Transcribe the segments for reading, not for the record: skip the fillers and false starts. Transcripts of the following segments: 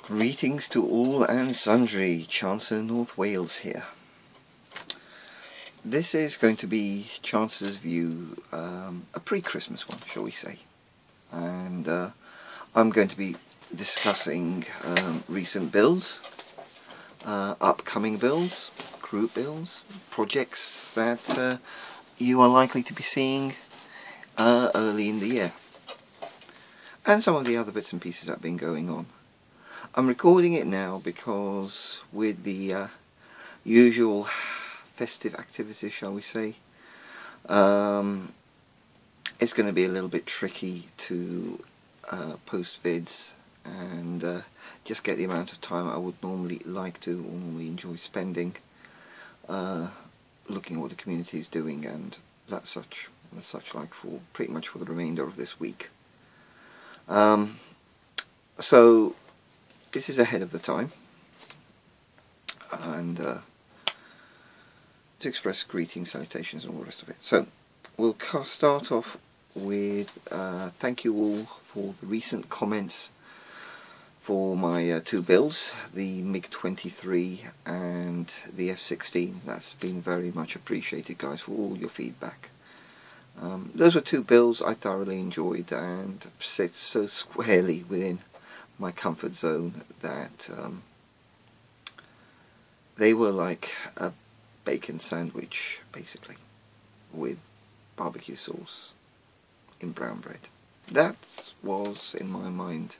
Greetings to all and sundry, Chancellor North Wales here. This is going to be Chancellor's View, a pre-Christmas one, shall we say. And I'm going to be discussing recent builds, upcoming builds, group builds, projects that you are likely to be seeing early in the year. And some of the other bits and pieces that have been going on. I'm recording it now because with the usual festive activities, shall we say, it's going to be a little bit tricky to post vids and just get the amount of time I would normally like to or normally enjoy spending looking at what the community is doing and that such like for pretty much for the remainder of this week. So this is ahead of the time, and to express greetings, salutations and all the rest of it. So we'll start off with thank you all for the recent comments for my two builds, the MiG-23 and the F-16. That's been very much appreciated, guys, for all your feedback. Those were two builds I thoroughly enjoyed and sit so squarely within my comfort zone that they were like a bacon sandwich, basically, with barbecue sauce in brown bread. That was, in my mind,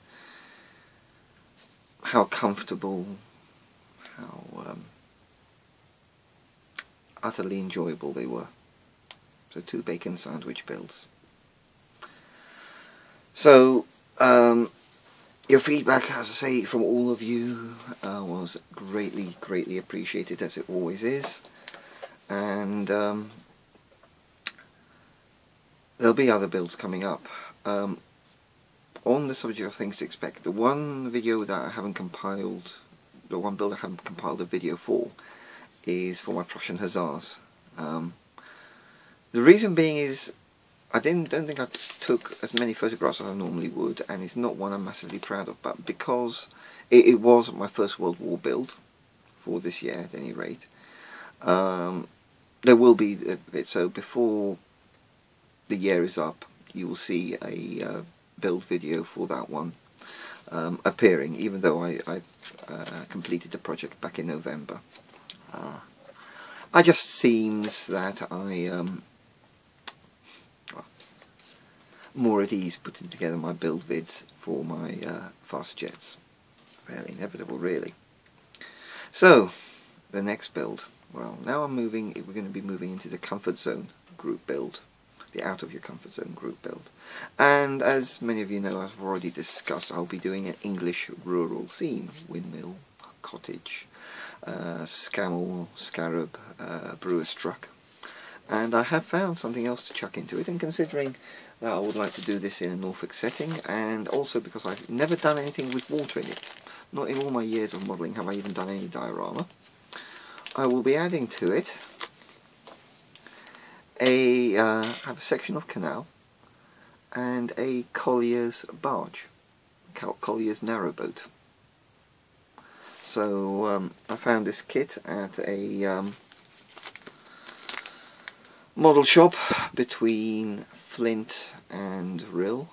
how comfortable, how utterly enjoyable they were. So two bacon sandwich builds. So your feedback, as I say, from all of you was greatly appreciated, as it always is. And there'll be other builds coming up. On the subject of things to expect, the one video that I haven't compiled, the one build I haven't compiled a video for, is for my Prussian Hussars. The reason being is I don't think I took as many photographs as I normally would, and it's not one I'm massively proud of, but because it was my first World War build for this year at any rate, there will be a bit, so before the year is up you will see a build video for that one appearing, even though I completed the project back in November. It just seems that I more at ease putting together my build vids for my fast jets. Fairly inevitable, really. So the next build, well, now we're going to be moving into the comfort zone group build, the out of your comfort zone group build. And as many of you know, I've already discussed, I'll be doing an English rural scene: windmill, cottage, scamel, scarab, brewer's truck. And I have found something else to chuck into it, and considering that I would like to do this in a Norfolk setting, and also because I've never done anything with water in it, not in all my years of modelling have I even done any diorama, I will be adding to it have a section of canal and a collier's barge, collier's narrowboat. So I found this kit at a model shop between Flint and Rill,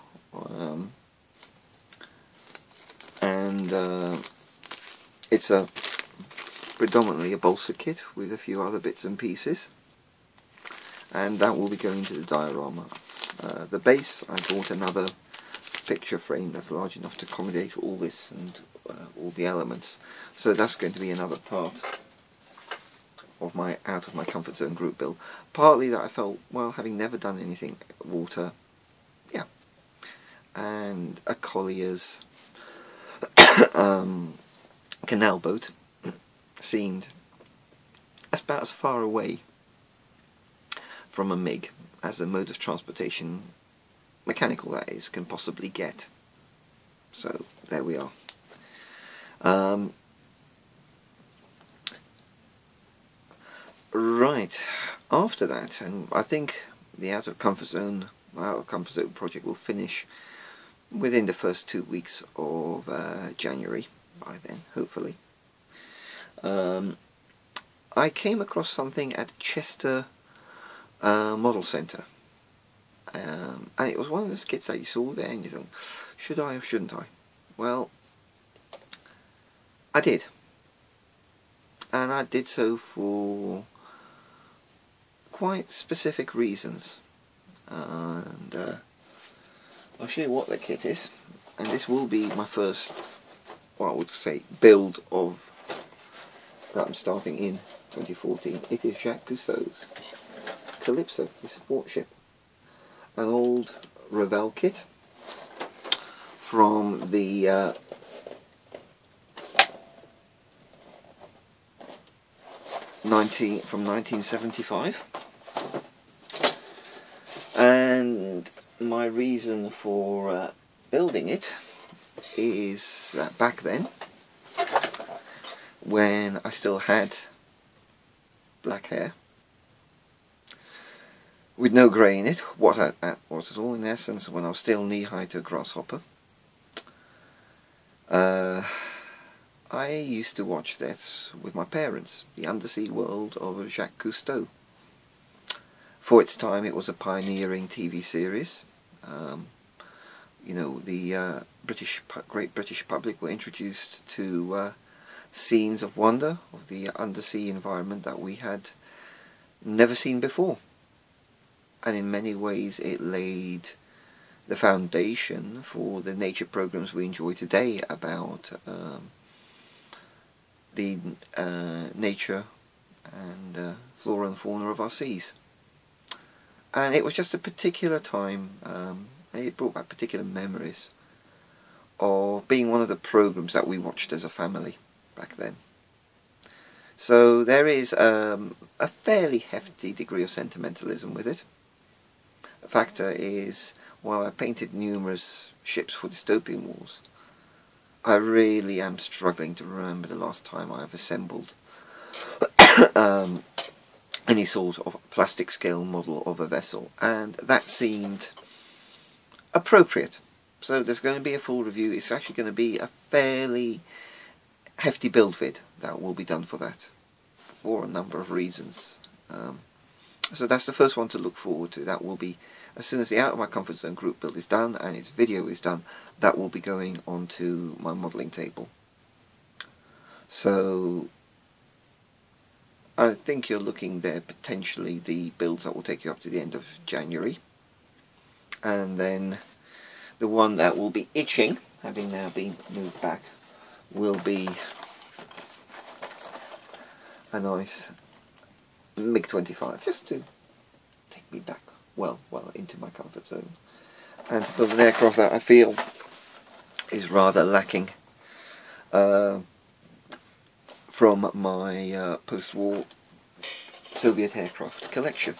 and it's predominantly a balsa kit with a few other bits and pieces, and that will be going into the diorama. The base, I bought another picture frame that's large enough to accommodate all this and all the elements, so that's going to be another part of my out of my comfort zone group build. Partly that I felt, well, having never done anything water, yeah, and a collier's canal boat seemed about as far away from a MiG as a mode of transportation, mechanical that is, can possibly get. So there we are. Right, after that, and I think the out of comfort zone project will finish within the first 2 weeks of January. by then, hopefully. I came across something at Chester Model Centre, and it was one of those kits that you saw there and you think, should I or shouldn't I? Well, I did, and I did so for quite specific reasons, and I'll show you what the kit is. And this will be my first, well, I would say, build of that I'm starting in 2014. It is Jacques Cousteau's Calypso, the support ship, an old Revell kit from the from 1975, and my reason for building it is that back then, when I still had black hair with no grey in it, what was it all in essence, when I was still knee-high to a grasshopper, I used to watch this with my parents, the undersea world of Jacques Cousteau. For its time, it was a pioneering TV series. You know, the great British public were introduced to scenes of wonder of the undersea environment that we had never seen before, and in many ways it laid the foundation for the nature programs we enjoy today about the nature and flora and fauna of our seas. And it was just a particular time, it brought back particular memories of being one of the programs that we watched as a family back then. So there is a fairly hefty degree of sentimentalism with it. The factor is, while I painted numerous ships for dystopian wars, I really am struggling to remember the last time I have assembled any sort of plastic scale model of a vessel, and that seemed appropriate. So there's going to be a full review. It's actually going to be a fairly hefty build vid that will be done for that, for a number of reasons. So that's the first one to look forward to. That will be, as soon as the Out of My Comfort Zone group build is done and its video is done, that will be going onto my modelling table. So I think you're looking there potentially the builds that will take you up to the end of January, and then the one that will be itching, having now been moved back, will be a nice MiG-25, just to take me back well into my comfort zone, and to build an aircraft that I feel is rather lacking from my post-war Soviet aircraft collection.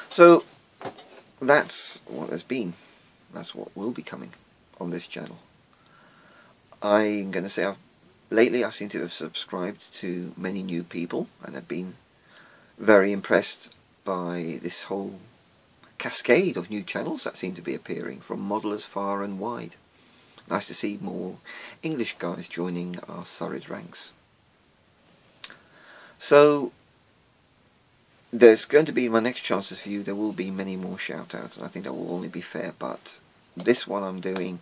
So that's what has been, that's what will be coming on this channel. I'm going to say lately I seem to have subscribed to many new people and have been very impressed by this whole cascade of new channels that seem to be appearing from modelers far and wide. Nice to see more English guys joining our Surreyed ranks. So there's going to be, in my next Chances View, there will be many more shout outs, and I think that will only be fair, but this one I'm doing,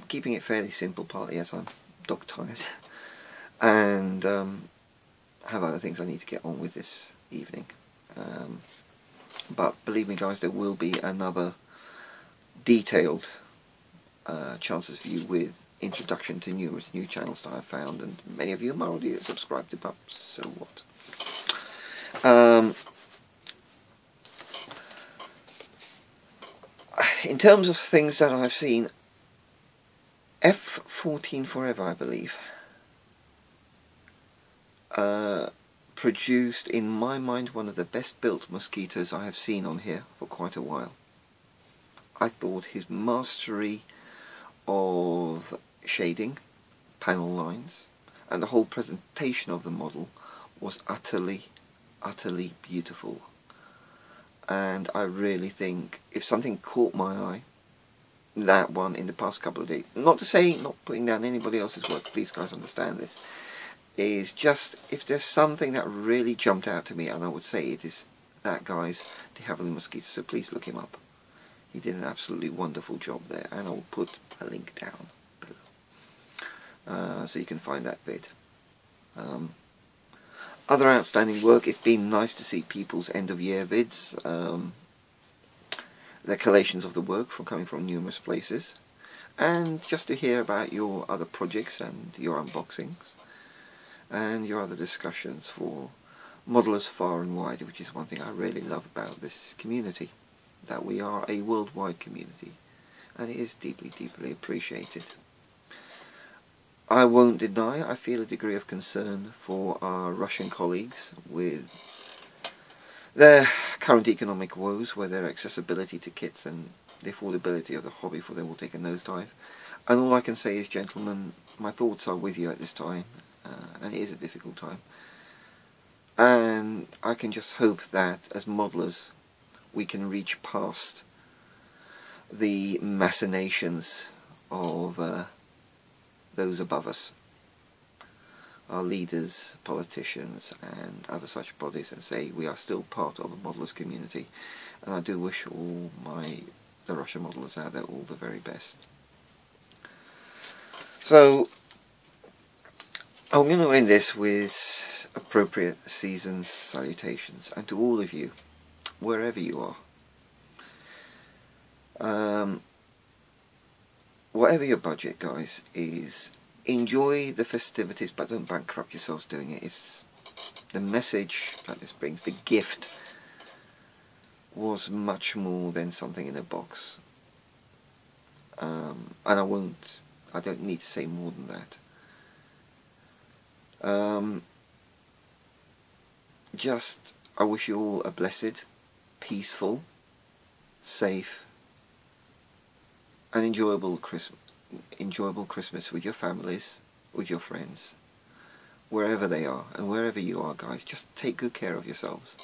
keeping it fairly simple, partly as I'm dog tired and have other things I need to get on with this evening. But believe me guys, there will be another detailed Chances View with introduction to numerous new channels that I've found, and many of you are already subscribed to, but so what. In terms of things that I've seen, F-14 Forever, I believe, produced, in my mind, one of the best built mosquitoes I have seen on here for quite a while. I thought his mastery of shading, panel lines, and the whole presentation of the model was utterly beautiful. And I really think if something caught my eye, that one in the past couple of days. Not to say not putting down anybody else's work, please guys understand this. Is just if there's something that really jumped out to me, and I would say it is that guy's De Havilland Mosquito, so please look him up. He did an absolutely wonderful job there, and I'll put a link down below so you can find that vid. Other outstanding work, it's been nice to see people's end of year vids, their collations of the work coming from numerous places, and just to hear about your other projects and your unboxings and your other discussions for modelers far and wide, which is one thing I really love about this community, that we are a worldwide community, and it is deeply, deeply appreciated. I won't deny I feel a degree of concern for our Russian colleagues with their current economic woes, where their accessibility to kits and the affordability of the hobby for them will take a nosedive. And all I can say is, gentlemen, my thoughts are with you at this time, and it is a difficult time. And I can just hope that as modelers we can reach past the machinations of those above us, our leaders, politicians and other such bodies, and say we are still part of the modelers community. And I do wish all the Russian modelers out there all the very best. So I'm going to end this with appropriate season's salutations, and to all of you, wherever you are, whatever your budget, guys, is, enjoy the festivities, but don't bankrupt yourselves doing it. It's the message that this brings, the gift, was much more than something in a box. And I don't need to say more than that. I wish you all a blessed, peaceful, safe and enjoyable Christmas with your families, with your friends, wherever they are, and wherever you are, guys. Just take good care of yourselves.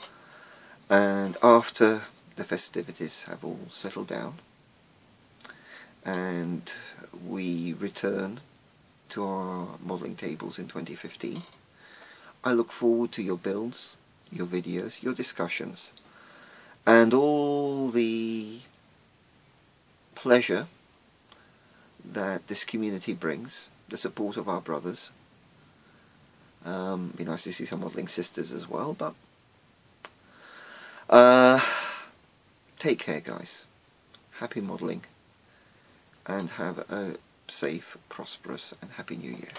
And after the festivities have all settled down and we return to our modelling tables in 2015, I look forward to your builds, your videos, your discussions, and all the pleasure that this community brings, the support of our brothers. Be nice to see some modelling sisters as well, but take care, guys. Happy modelling, and have a safe, prosperous and happy new year.